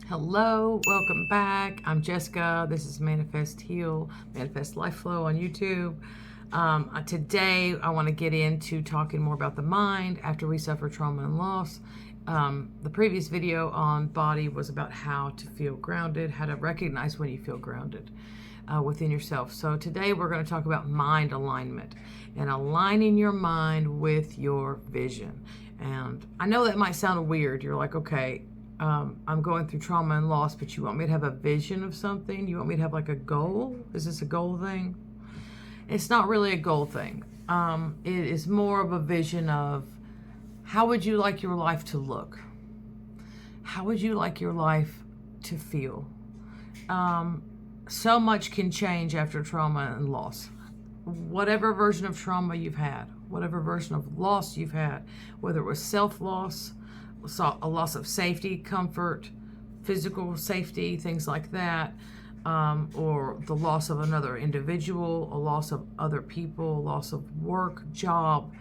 Hello, welcome back. I'm Jessica. This is Manifest Heal, Manifest Life Flow on YouTube. Today, I want to get into talking more about the mind after we suffer trauma and loss. The previous video on body was about how to feel grounded, how to recognize when you feel grounded within yourself. So today, we're going to talk about mind alignment and aligning your mind with your vision. And I know that might sound weird. You're like, okay, I'm going through trauma and loss, but you want me to have a vision of something? You want me to have like a goal? Is this a goal thing? It's not really a goal thing. It is more of a vision of how would you like your life to look? How would you like your life to feel? So much can change after trauma and loss. Whatever version of trauma you've had, whatever version of loss you've had, whether it was self-loss, a loss of safety, comfort, physical safety, things like that, or the loss of another individual, a loss of other people, loss of work, job,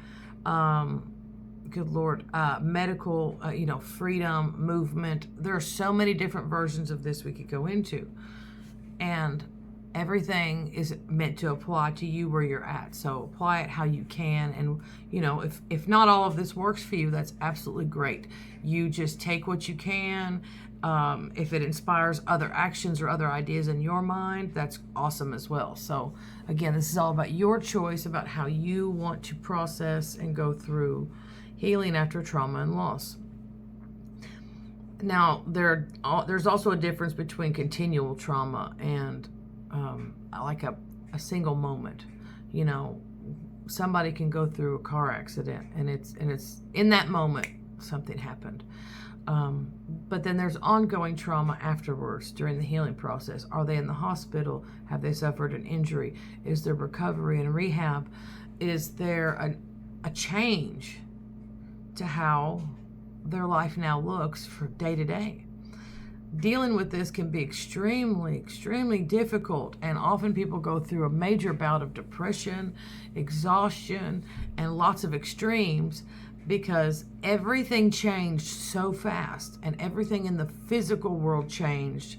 good Lord, medical, freedom, movement. There are so many different versions of this we could go into. And everything is meant to apply to you where you're at. So apply it how you can. And, if not all of this works for you, that's absolutely great. You just take what you can. If it inspires other actions or other ideas in your mind, that's awesome as well. So again, this is all about your choice, about how you want to process and go through healing after trauma and loss. Now, there's also a difference between continual trauma and like a single moment. Somebody can go through a car accident and it's in that moment something happened. But then there's ongoing trauma afterwards during the healing process. Are they in the hospital? Have they suffered an injury? Is there recovery and rehab? Is there a change to how their life now looks for day to day? Dealing with this can be extremely, extremely difficult, and often people go through a major bout of depression, exhaustion, and lots of extremes because everything changed so fast, and everything in the physical world changed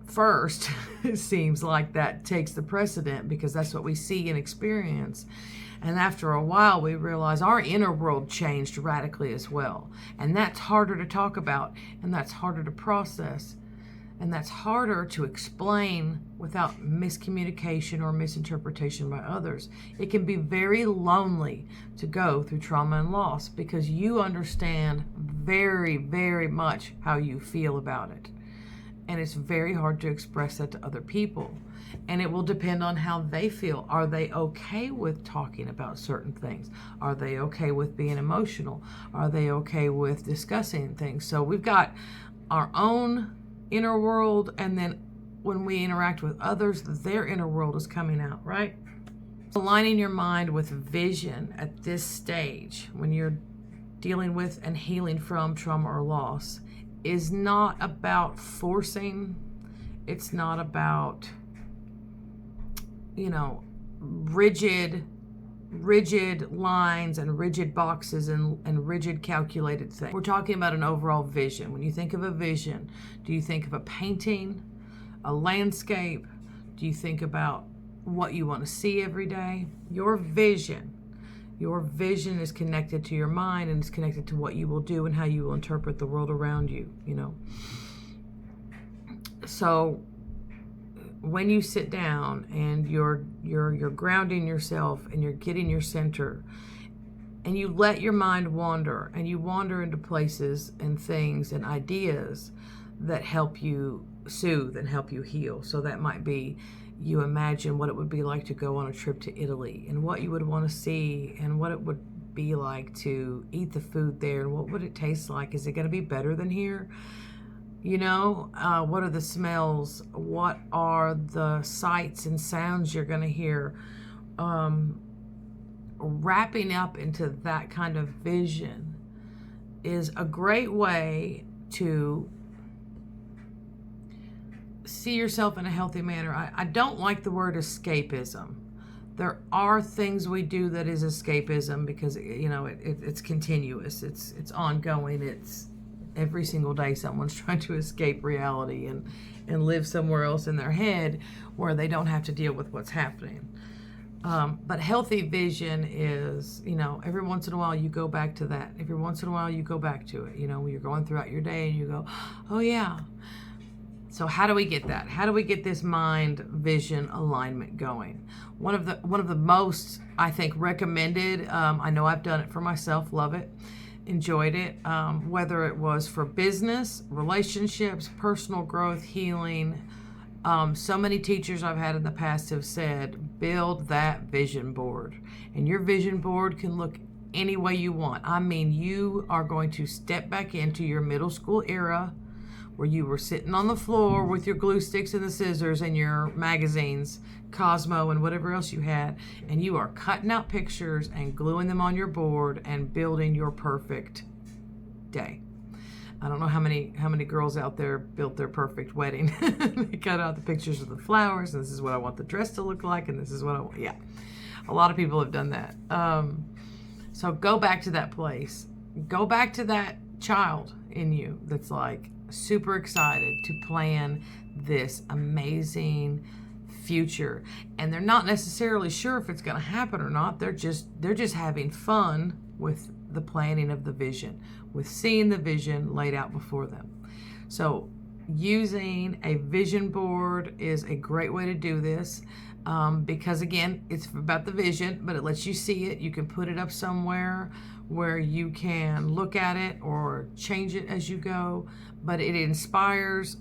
first. It seems like that takes the precedent because that's what we see and experience. And after a while, we realize our inner world changed radically as well. And that's harder to talk about, and that's harder to process, and that's harder to explain without miscommunication or misinterpretation by others. It can be very lonely to go through trauma and loss because you understand very, very much how you feel about it. And it's very hard to express that to other people. And it will depend on how they feel. Are they okay with talking about certain things? Are they okay with being emotional? Are they okay with discussing things? So we've got our own inner world, and then when we interact with others, their inner world is coming out, right? Aligning your mind with vision at this stage, when you're dealing with and healing from trauma or loss, is not about forcing. It's not about rigid lines and rigid boxes and rigid calculated things. We're talking about an overall vision. When you think of a vision, do you think of a painting, a landscape? Do you think about what you want to see every day? Your vision is connected to your mind, and it's connected to what you will do and how you will interpret the world around you, So when you sit down and you're grounding yourself and you're getting your center and you let your mind wander, and you wander into places and things and ideas that help you soothe and help you heal. So that might be, you imagine what it would be like to go on a trip to Italy and what you would want to see and what it would be like to eat the food there and what would it taste like. Is it going to be better than here? What are the smells? What are the sights and sounds you're going to hear? Wrapping up into that kind of vision is a great way to see yourself in a healthy manner. I don't like the word escapism. There are things we do that is escapism because, it's continuous. It's ongoing. every single day someone's trying to escape reality and live somewhere else in their head where they don't have to deal with what's happening. But healthy vision is, every once in a while you go back to that. Every once in a while you go back to it. When you're going throughout your day and you go, oh yeah. So how do we get that? How do we get this mind vision alignment going? One of the most, I think, recommended, I know I've done it for myself, love it, enjoyed it, whether it was for business, relationships, personal growth, healing. So many teachers I've had in the past have said, build that vision board. And your vision board can look any way you want. I mean, you are going to step back into your middle school era where you were sitting on the floor with your glue sticks and the scissors and your magazines, Cosmo and whatever else you had, and you are cutting out pictures and gluing them on your board and building your perfect day. I don't know how many girls out there built their perfect wedding. They cut out the pictures of the flowers, and this is what I want the dress to look like, and this is what I want. Yeah, a lot of people have done that. So go back to that place. Go back to that child in you that's like super excited to plan this amazing future, and they're not necessarily sure if it's going to happen or not. They're just having fun with the planning of the vision, with seeing the vision laid out before them. So using a vision board is a great way to do this, because again, it's about the vision, but it lets you see it. You can put it up somewhere where you can look at it or change it as you go, but it inspires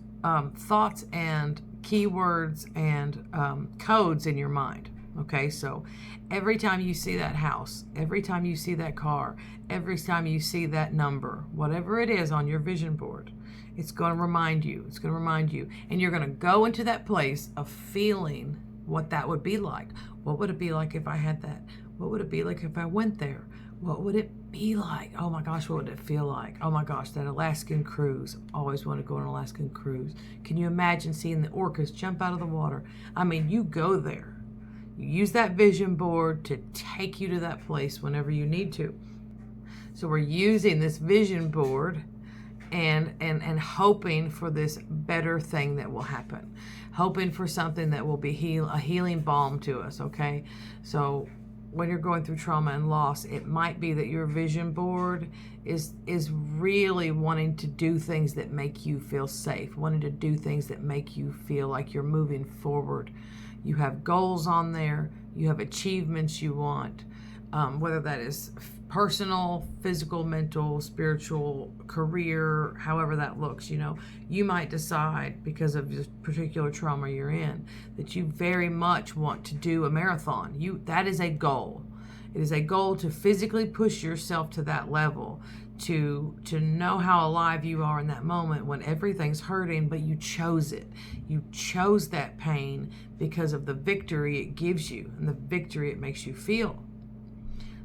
thoughts and keywords and codes in your mind. Okay, so every time you see that house, every time you see that car, every time you see that number, whatever it is on your vision board, it's going to remind you. It's going to remind you. And you're going to go into that place of feeling what that would be like. What would it be like if I had that? What would it be like if I went there? What would it be like? Oh my gosh, what would it feel like? Oh my gosh, that Alaskan cruise. Always want to go on an Alaskan cruise. Can you imagine seeing the orcas jump out of the water? I mean, you go there. You use that vision board to take you to that place whenever you need to. So we're using this vision board and hoping for this better thing that will happen. Hoping for something that will be a healing balm to us, okay? So when you're going through trauma and loss, it might be that your vision board is really wanting to do things that make you feel safe, wanting to do things that make you feel like you're moving forward. You have goals on there, you have achievements you want, whether that is personal, physical, mental, spiritual, career, however that looks. You might decide, because of this particular trauma you're in, that you very much want to do a marathon. That is a goal. It is a goal to physically push yourself to that level, to know how alive you are in that moment when everything's hurting, but you chose it. You chose that pain because of the victory it gives you and the victory it makes you feel.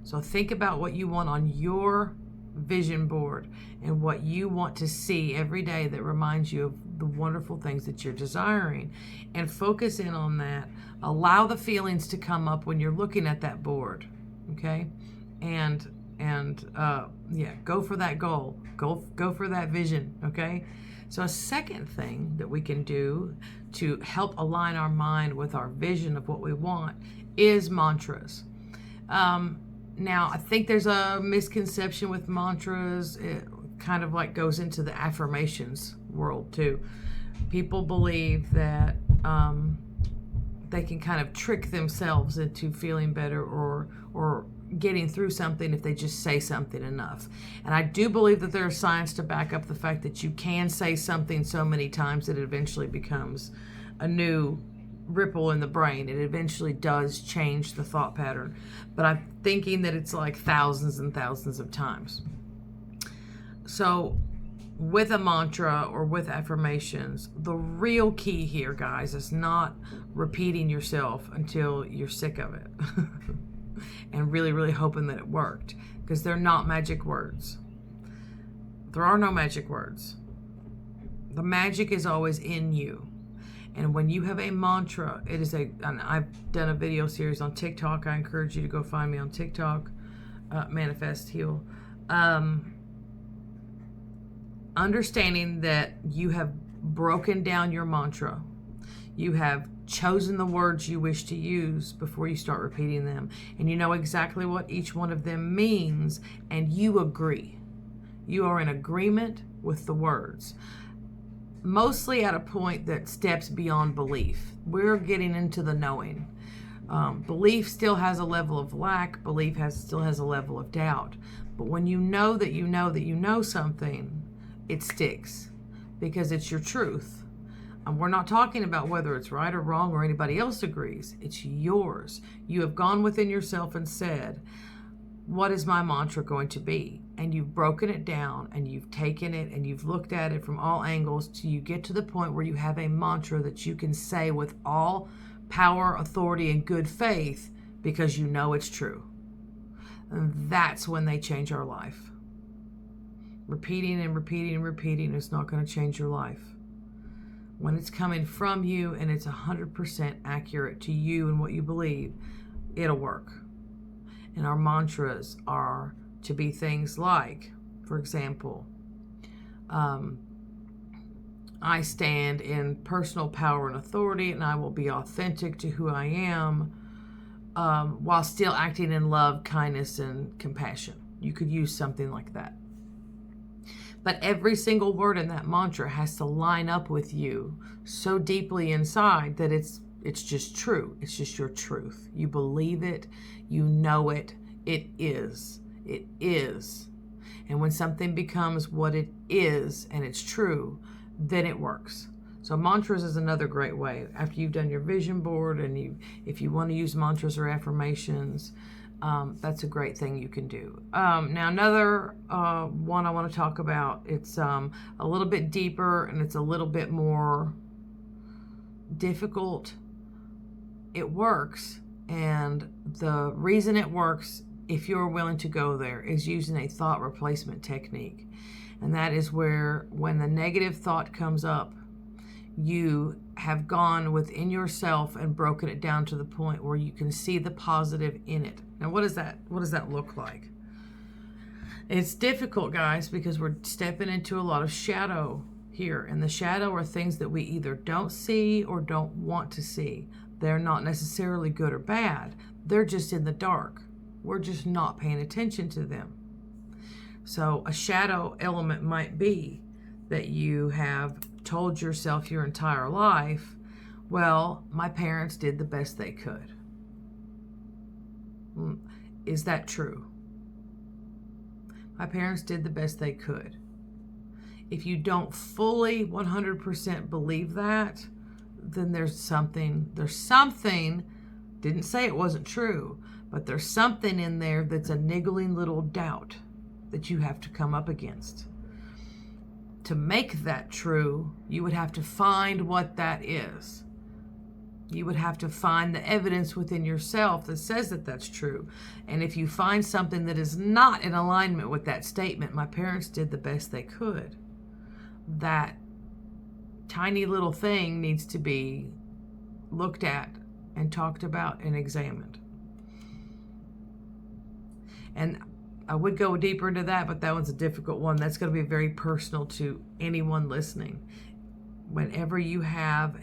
So think about what you want on your vision board and what you want to see every day that reminds you of the wonderful things that you're desiring, and focus in on that. Allow the feelings to come up when you're looking at that board, okay? And go for that goal. Go for that vision, okay? So a second thing that we can do to help align our mind with our vision of what we want is mantras. Now, I think there's a misconception with mantras. It kind of like goes into the affirmations world too. People believe that they can kind of trick themselves into feeling better or getting through something if they just say something enough. And I do believe that there's science to back up the fact that you can say something so many times that it eventually becomes a new ripple in the brain. It eventually does change the thought pattern. But I'm thinking that it's like thousands and thousands of times. So with a mantra or with affirmations, the real key here, guys, is not repeating yourself until you're sick of it and really, really hoping that it worked, because they're not magic words. There are no magic words. The magic is always in you. And when you have a mantra, it is and I've done a video series on TikTok. I encourage you to go find me on TikTok, Manifest Heal. understanding that you have broken down your mantra. You have chosen the words you wish to use before you start repeating them. And you know exactly what each one of them means, and you agree. You are in agreement with the words. Mostly at a point that steps beyond belief. We're getting into the knowing. Belief still has a level of lack. Belief still has a level of doubt. But when you know that you know that you know something, it sticks because it's your truth. And we're not talking about whether it's right or wrong or anybody else agrees. It's yours. You have gone within yourself and said, what is my mantra going to be? And you've broken it down and you've taken it and you've looked at it from all angles till you get to the point where you have a mantra that you can say with all power, authority, and good faith because you know it's true. And that's when they change our life. Repeating and repeating and repeating is not going to change your life. When it's coming from you and it's 100% accurate to you and what you believe, it'll work. And our mantras are to be things like, for example, I stand in personal power and authority, and I will be authentic to who I am, while still acting in love, kindness, and compassion. You could use something like that. But every single word in that mantra has to line up with you so deeply inside that it's just true. It's just your truth. You believe it. You know it. It is. It is. And when something becomes what it is and it's true, then it works. So mantras is another great way. After you've done your vision board and if you want to use mantras or affirmations, that's a great thing you can do. Now another one I want to talk about, it's a little bit deeper and it's a little bit more difficult. It works, and the reason it works, if you're willing to go there, is using a thought replacement technique. And that is where when the negative thought comes up, you have gone within yourself and broken it down to the point where you can see the positive in it. Now, what does that look like? It's difficult, guys, because we're stepping into a lot of shadow here. And the shadow are things that we either don't see or don't want to see. They're not necessarily good or bad. They're just in the dark. We're just not paying attention to them. So a shadow element might be that you have told yourself your entire life, well, my parents did the best they could. Is that true? My parents did the best they could. If you don't fully 100% believe that, then there's something, didn't say it wasn't true, but there's something in there that's a niggling little doubt that you have to come up against. To make that true, you would have to find what that is. You would have to find the evidence within yourself that says that that's true. And if you find something that is not in alignment with that statement, my parents did the best they could, that tiny little thing needs to be looked at and talked about and examined. And I would go deeper into that, but that one's a difficult one. That's going to be very personal to anyone listening. Whenever you have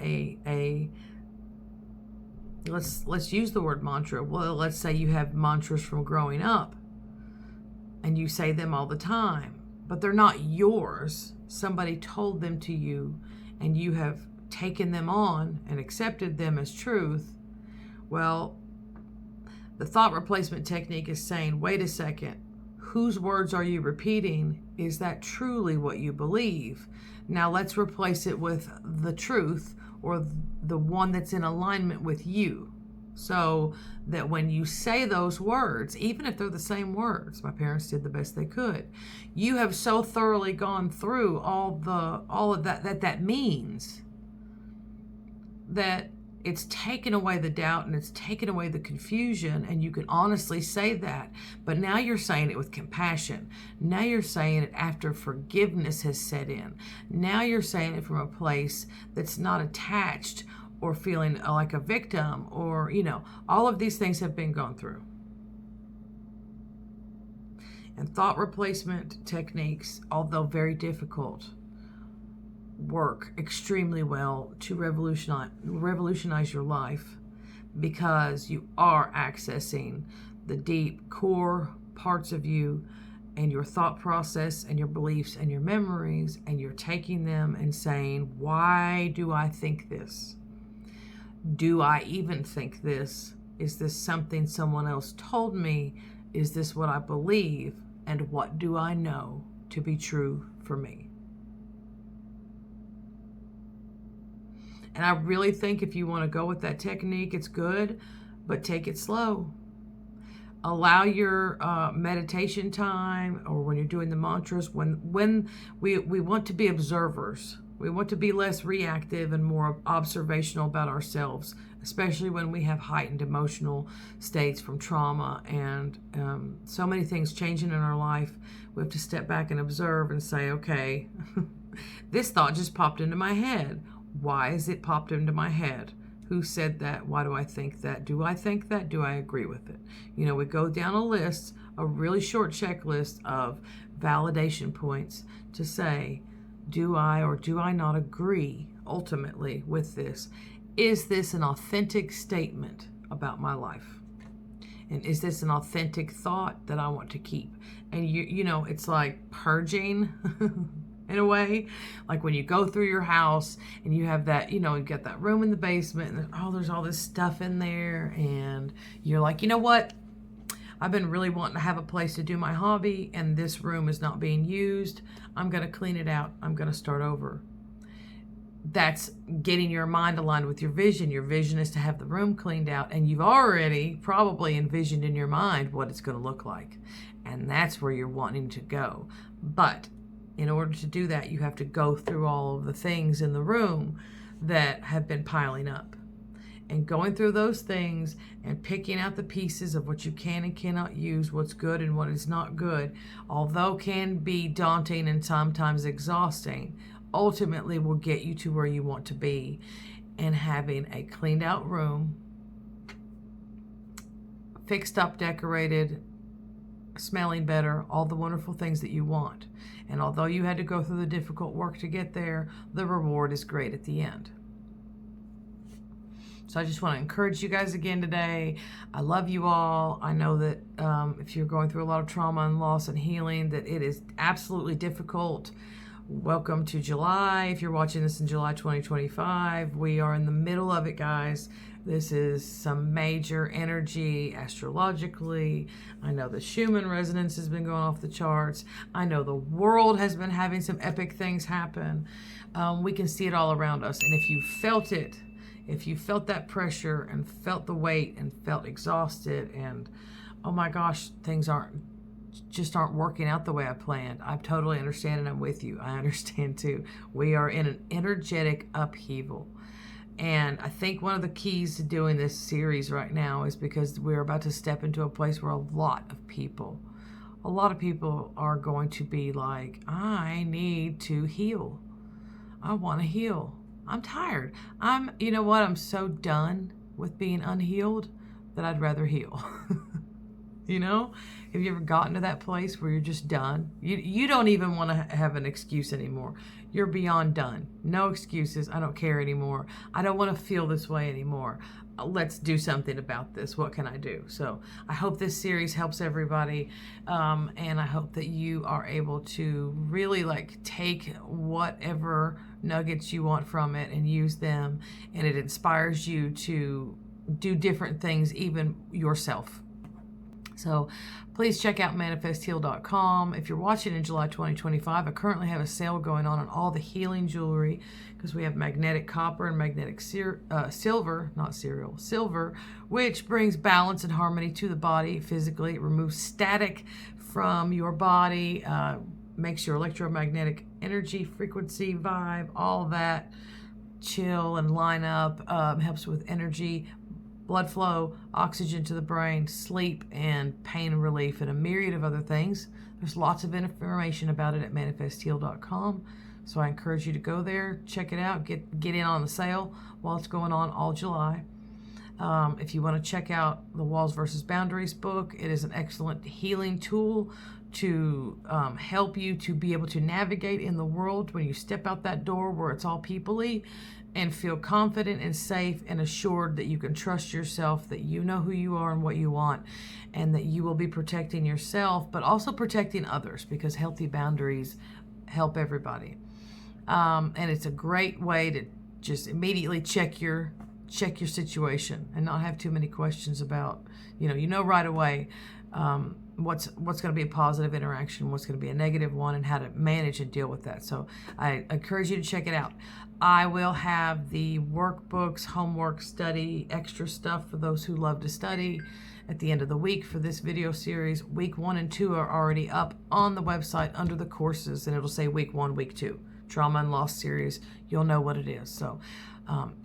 let's use the word mantra. Well, let's say you have mantras from growing up and you say them all the time, but they're not yours. Somebody told them to you and you have taken them on and accepted them as truth. Well, the thought replacement technique is saying, wait a second, whose words are you repeating? Is that truly what you believe? Now let's replace it with the truth, or the one that's in alignment with you. So that when you say those words, even if they're the same words, my parents did the best they could, you have so thoroughly gone through all of that means that it's taken away the doubt and it's taken away the confusion, and you can honestly say that. But now you're saying it with compassion. Now you're saying it after forgiveness has set in. Now you're saying it from a place that's not attached or feeling like a victim, or, all of these things have been gone through. And thought replacement techniques, although very difficult, work extremely well to revolutionize your life, because you are accessing the deep core parts of you and your thought process and your beliefs and your memories, and you're taking them and saying, why do I think this? Do I even think this? Is this something someone else told me? Is this what I believe? And what do I know to be true for me? And I really think if you want to go with that technique, it's good, but take it slow. Allow your meditation time, or when you're doing the mantras, when we want to be observers. We want to be less reactive and more observational about ourselves, especially when we have heightened emotional states from trauma and so many things changing in our life. We have to step back and observe and say, okay, this thought just popped into my head. Why is it popped into my head? Who said that? Why do I think that? Do I think that? Do I agree with it? You know, we go down a list, a really short checklist of validation points to say, do I or do I not agree ultimately with this? Is this an authentic statement about my life? And is this an authentic thought that I want to keep? And you know, it's like purging in a way, like when you go through your house and you have that, you know, you got that room in the basement and there's all this stuff in there, and you're like, you know what? I've been really wanting to have a place to do my hobby, and this room is not being used. I'm going to clean it out. I'm going to start over. That's getting your mind aligned with your vision. Your vision is to have the room cleaned out, and you've already probably envisioned in your mind what it's going to look like. And that's where you're wanting to go. But in order to do that, you have to go through all of the things in the room that have been piling up. And going through those things and picking out the pieces of what you can and cannot use, what's good and what is not good, although can be daunting and sometimes exhausting, ultimately will get you to where you want to be. And having a cleaned out room, fixed up, decorated, smelling better, all the wonderful things that you want. And although you had to go through the difficult work to get there, the reward is great at the end. So I just want to encourage you guys again today. I love you all. I know that if you're going through a lot of trauma and loss and healing, that it is absolutely difficult. Welcome to July. If you're watching this in July 2025, we are in the middle of it, guys. This is some major energy astrologically. I know the Schumann resonance has been going off the charts. I know the world has been having some epic things happen. We can see it all around us. And if you felt it, if you felt that pressure and felt the weight and felt exhausted and, oh my gosh, things aren't working out the way I planned, I totally understand, and I'm with you. I understand too. We are in an energetic upheaval. And I think one of the keys to doing this series right now is because we're about to step into a place where a lot of people are going to be like, I need to heal. I want to heal. I'm tired. You know what? I'm so done with being unhealed that I'd rather heal. You know, have you ever gotten to that place where you're just done? You don't even want to have an excuse anymore. You're beyond done. No excuses. I don't care anymore. I don't want to feel this way anymore. Let's do something about this. What can I do? So I hope this series helps everybody. And I hope that you are able to really take whatever nuggets you want from it and use them. And it inspires you to do different things, even yourself. So please check out manifestheal.com. If you're watching in July 2025, I currently have a sale going on all the healing jewelry, because we have magnetic copper and magnetic silver, which brings balance and harmony to the body physically. It removes static from your body, makes your electromagnetic energy, frequency, vibe, all that chill and line up, helps with energy, blood flow, oxygen to the brain, sleep, and pain relief, and a myriad of other things. There's lots of information about it at manifestheal.com. So I encourage you to go there, check it out, get in on the sale while it's going on all July. If you want to check out the Walls versus Boundaries book, it is an excellent healing tool help you to be able to navigate in the world when you step out that door where it's all people-y, and feel confident and safe and assured that you can trust yourself, that you know who you are and what you want, and that you will be protecting yourself, but also protecting others, because healthy boundaries help everybody. And it's a great way to just immediately check your situation and not have too many questions about, you know right away what's going to be a positive interaction, what's going to be a negative one, and how to manage and deal with that. So I encourage you to check it out. I will have the workbooks, homework, study, extra stuff for those who love to study at the end of the week for this video series. Week 1 and 2 are already up on the website under the courses, and it'll say week 1, week 2, trauma and loss series. You'll know what it is. So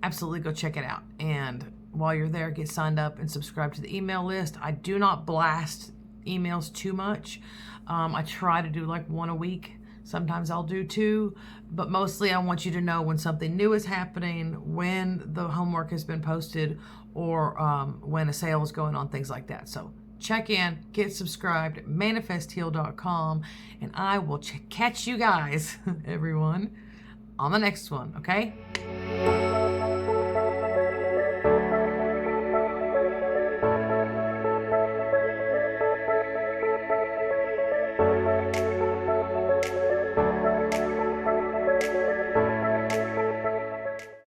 absolutely go check it out. And while you're there, get signed up and subscribe to the email list. I do not blast emails too much. I try to do like 1 a week. Sometimes I'll do 2, but mostly I want you to know when something new is happening, when the homework has been posted, or when a sale is going on, things like that. So check in, get subscribed at manifestheal.com, and I will catch you guys, everyone, on the next one, okay?